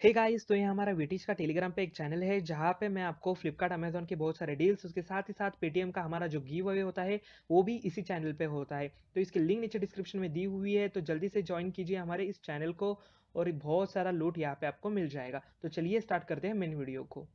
Hey guys, तो ये हमारा वीटीच का टेलीग्राम पे एक चैनल है जहाँ पे मैं आपको फ्लिपकार्ट अमेज़न के बहुत सारे डील्स उसके साथ ही साथ पेटीएम का हमारा जो गिव अवे होता है वो भी इसी चैनल पे होता है। तो इसकी लिंक नीचे डिस्क्रिप्शन में दी हुई है, तो जल्दी से ज्वाइन कीजिए हमारे इस चैनल को और बहुत सारा लूट यहाँ पे आपको मिल जाएगा। तो चलिए स्टार्ट करते हैं मेन वीडियो को।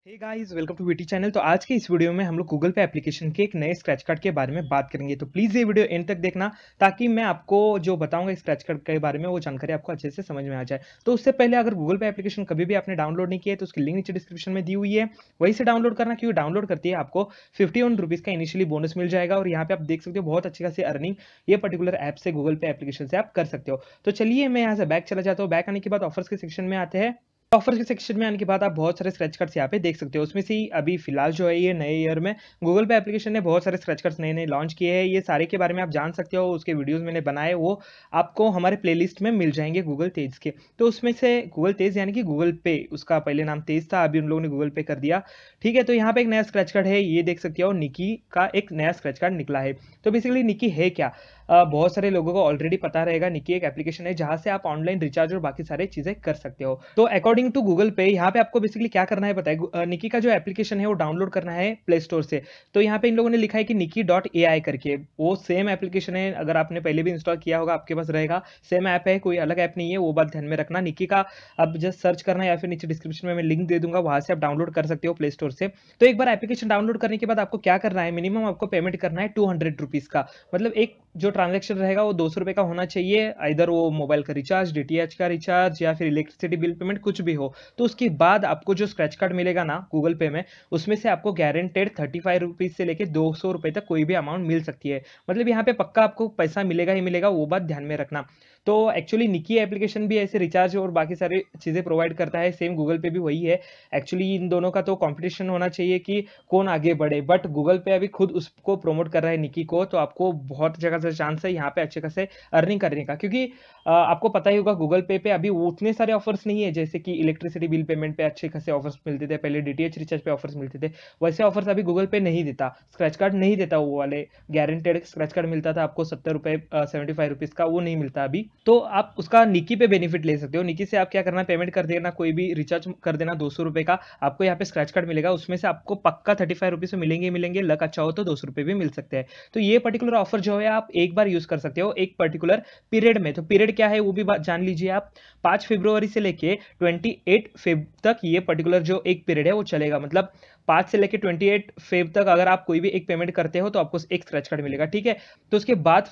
Hey guys, welcome to VT channel. तो आज के इस वीडियो में हम लोग गूगल पे एप्लीकेशन के एक नए स्क्रैच कार्ड के बारे में बात करेंगे। तो प्लीज़ ये वीडियो एंड तक देखना ताकि मैं आपको जो बताऊंगा स्क्रैच कार्ड के बारे में वो जानकारी आपको अच्छे से समझ में आ जाए। तो उससे पहले अगर गूगल पे एप्लीकेशन कभी भी आपने डाउनलोड नहीं किया है तो उसकी लिंक नीचे डिस्क्रिप्शन में दी हुई है, वहीं से डाउनलोड करना, क्योंकि डाउनलोड करती है आपको 51 रुपीज़ का इनिशियली बोनस मिल जाएगा। और यहाँ पे आप देख सकते हो बहुत अच्छी खासी अर्निंग ये पर्टिकुलर ऐप से, गूगल पे एप्लीकेशन से आप कर सकते हो। तो चलिए मैं यहाँ से बैक चला जाता हूँ। बैक आने के बाद ऑफर्स के सेक्शन में आते हैं। ऑफर्स के सेक्शन में आने के बाद आप बहुत सारे स्क्रैच कार्ड्स यहाँ पे देख सकते हो। उसमें से ही अभी फिलहाल जो है ये नए ईयर में गूगल पे एप्लीकेशन ने बहुत सारे स्क्रैच कार्ड्स नए नए लॉन्च किए हैं। ये सारे के बारे में आप जान सकते हो, उसके वीडियोस मैंने बनाए, वो आपको हमारे प्लेलिस्ट में मिल जाएंगे गूगल तेज के। तो उसमें से गूगल तेज यानी कि गूगल पे, उसका पहले नाम तेज था, अभी उन लोगों ने गूगल पे कर दिया। ठीक है, तो यहाँ पे एक नया स्क्रैच कार्ड है, ये देख सकते हो, निकी का एक नया स्क्रैच कार्ड निकला है। तो बेसिकली निकी है क्या, बहुत सारे लोगों को ऑलरेडी पता रहेगा। निकी एक एप्लीकेशन है जहां से आप ऑनलाइन रिचार्ज और बाकी सारी चीजें कर सकते हो। तो अकॉर्डिंग टू गूगल पे यहाँ पे आपको बेसिकली क्या करना है पता है, निकी का जो एप्लीकेशन है वो डाउनलोड करना है प्ले स्टोर से। तो यहाँ पे इन लोगों ने लिखा है कि Niki.ai करके, वो सेम एप्लीकेशन है, अगर आपने पहले भी इंस्टॉल किया होगा आपके पास रहेगा, सेम ऐप है, कोई अलग ऐप नहीं है, वो बात ध्यान में रखना। निकी का अब जस्ट सर्च करना है या फिर नीचे डिस्क्रिप्शन में मैं लिंक दे दूंगा, वहां से आप डाउनलोड कर सकते हो प्ले स्टोर से। तो एक बार एप्लीकेशन डाउनलोड करने के बाद आपको क्या करना है, मिनिमम आपको पेमेंट करना है 200 रुपीज का। मतलब एक जो ट्रांजैक्शन रहेगा वो 200 रुपए का होना चाहिए, इधर वो मोबाइल का रिचार्ज, डीटीएच का रिचार्ज या फिर इलेक्ट्रिसिटी बिल पेमेंट कुछ भी हो। तो उसके बाद आपको जो स्क्रैच कार्ड मिलेगा ना गूगल पे में, उसमें से आपको गारंटेड 35 रुपीज से लेके 200 रुपए तक कोई भी अमाउंट मिल सकती है। मतलब यहाँ पे पक्का आपको पैसा मिलेगा ही मिलेगा, वो बात ध्यान में रखना। तो एक्चुअली निकी एप्लीकेशन भी ऐसे रिचार्ज और बाकी सारी चीजें प्रोवाइड करता है, सेम गूगल पे भी वही है। एक्चुअली इन दोनों का तो कंपटीशन होना चाहिए कि कौन आगे बढ़े, बट गूगल पे अभी खुद उसको प्रमोट कर रहा है निकी को। तो आपको बहुत जगह से चांस है यहाँ पे अच्छे खासे अर्निंग करने का, क्योंकि आपको पता ही होगा गूगल पे अभी उतने सारे ऑफर्स नहीं है, जैसे कि इलेक्ट्रिसिटी बिल पेमेंट पे अच्छे खासे ऑफर्स मिलते थे, पहले डीटीएच रिचार्ज पे ऑफर्स मिलते थे। वैसे ऑफर्स अभी गूगल पे नहीं देता, स्क्रैच कार्ड नहीं देता, वो वाले गारंटेड स्क्रैच कार्ड मिलता था आपको 70 रुपए, 75 रुपीज का, वो नहीं मिलता अभी। तो आप उसका निकी पे बेनिफिट ले सकते हो। निकी से आप क्या करना है, पेमेंट कर देना, कोई भी रिचार्ज कर देना 200 रुपए का, आपको यहाँ पे स्क्रैच कार्ड मिलेगा, उसमें से आपको पक्का 35 रुपीज मिलेंगे मिलेंगे, लक अच्छा हो तो 200 रुपए भी मिल सकते हैं। तो ये पर्टिकुलर ऑफर जो है आप एक बार यूज कर सकते हो एक पर्टिकुलर पीरियड में। तो पीरियड क्या है वो भी बात जान लीजिए आप। 5 फरवरी से लेके 28 फेब तक ये पर्टिकुलर जो एक पीरियड है वो चलेगा। मतलब 5 से लेके 28 फेब तक अगर आप कोई भी एक पेमेंट करते हो तो आपको एक स्क्रैच कार्ड मिलेगा। ठीक है, तो उसके बाद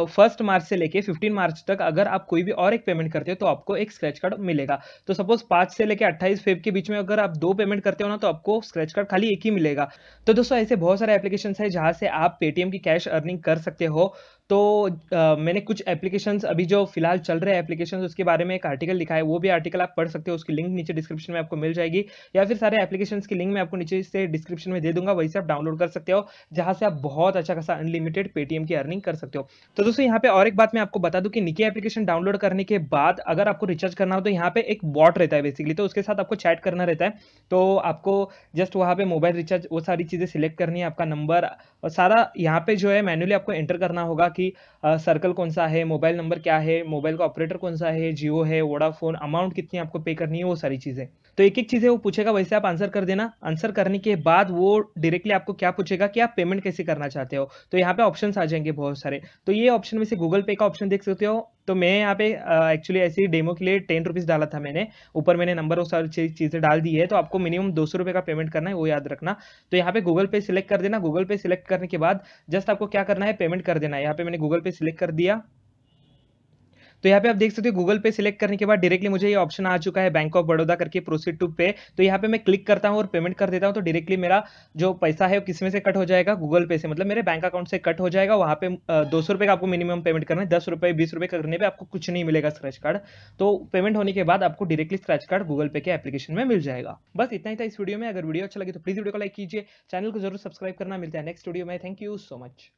1 मार्च से लेके 15 मार्च तक अगर आप कोई भी और एक पेमेंट करते हो तो आपको एक स्क्रैच कार्ड मिलेगा। तो सपोज 5 से लेके 28 फेब के बीच में अगर आप 2 पेमेंट करते हो ना तो आपको स्क्रैच कार्ड खाली एक ही मिलेगा। तो दोस्तों ऐसे बहुत सारे एप्लीकेशन है जहां से आप पेटीएम की कैश अर्निंग कर सकते हो। तो मैंने कुछ एप्लीकेशंस अभी जो फिलहाल चल रहे हैं एप्लीकेशंस, उसके बारे में एक आर्टिकल लिखा है, वो भी आर्टिकल आप पढ़ सकते हो, उसकी लिंक नीचे डिस्क्रिप्शन में आपको मिल जाएगी, या फिर सारे एप्लीकेशंस की लिंक मैं आपको नीचे से डिस्क्रिप्शन में दे दूंगा, वहीं से आप डाउनलोड कर सकते हो, जहां से आप बहुत अच्छा खासा अनलिमिटेड पेटीएम की अर्निंग कर सकते हो। तो दोस्तों यहाँ पे और एक बात मैं आपको बता दूं कि निकी एप्लीकेशन डाउनलोड करने के बाद अगर आपको रिचार्ज करना हो तो यहाँ पे एक बॉट रहता है बेसिकली, तो उसके साथ आपको चैट करना रहता है। तो आपको जस्ट वहाँ पे मोबाइल रिचार्ज वो सारी चीजें सिलेक्ट करनी है, आपका नंबर और सारा यहाँ पे जो है मैन्युअली आपको एंटर करना होगा कि सर्कल कौन सा है, मोबाइल नंबर क्या है, मोबाइल का ऑपरेटर कौन सा है, जियो है, वोडाफोन, अमाउंट कितनी आपको पे करनी है, वो सारी चीजें। तो एक एक चीजें वो पूछेगा, वैसे आप आंसर कर देना। आंसर करने के बाद वो डायरेक्टली आपको क्या पूछेगा कि आप पेमेंट कैसे करना चाहते हो। तो यहाँ पे ऑप्शंस आ जाएंगे बहुत सारे। तो ये ऑप्शन में से गूगल पे का ऑप्शन देख सकते हो। तो मैं यहाँ पे एक्चुअली ऐसे ही डेमो के लिए 10 रुपीज डाला था मैंने, ऊपर मैंने नंबर और सारी चीजें डाल दी है। तो आपको मिनिमम 200 रुपए का पेमेंट करना है, वो याद रखना। तो यहाँ पे गूगल पे सिलेक्ट कर देना। गूगल पे सिलेक्ट करने के बाद जस्ट आपको क्या करना है, पेमेंट कर देना है। यहाँ पे मैंने गूगल पे सिलेक्ट कर दिया। तो यहाँ पे आप देख सकते हो गूगल पे सिलेक्ट करने के बाद डायरेक्टली मुझे ये ऑप्शन आ चुका है, बैंक ऑफ बड़ौदा करके, प्रोसीड टू पे। तो यहाँ पे मैं क्लिक करता हूँ और पेमेंट कर देता हूँ, तो डायरेक्टली मेरा जो पैसा है वो किसमें से कट हो जाएगा, गूगल पे से, मतलब मेरे बैंक अकाउंट से कट हो जाएगा। वहाँ पे 200 रुपए का आपको मिनिमम पेमेंट करना है, 10 रुपए 20 रुपए करने पे आपको कुछ नहीं मिलेगा स्क्रैच कार्ड। तो पेमेंट होने के बाद आपको डायरेक्टली स्क्रैच कार्ड गूगल पे के एप्लीकेशन में मिल जाएगा। बस इतना ही था इस वीडियो में। अगर वीडियो अच्छा लगे तो प्लीज वीडियो को लाइक कीजिए, चैनल को जरूर सब्सक्राइब करना। मिलता है नेक्स्ट वीडियो में। Thank you so much.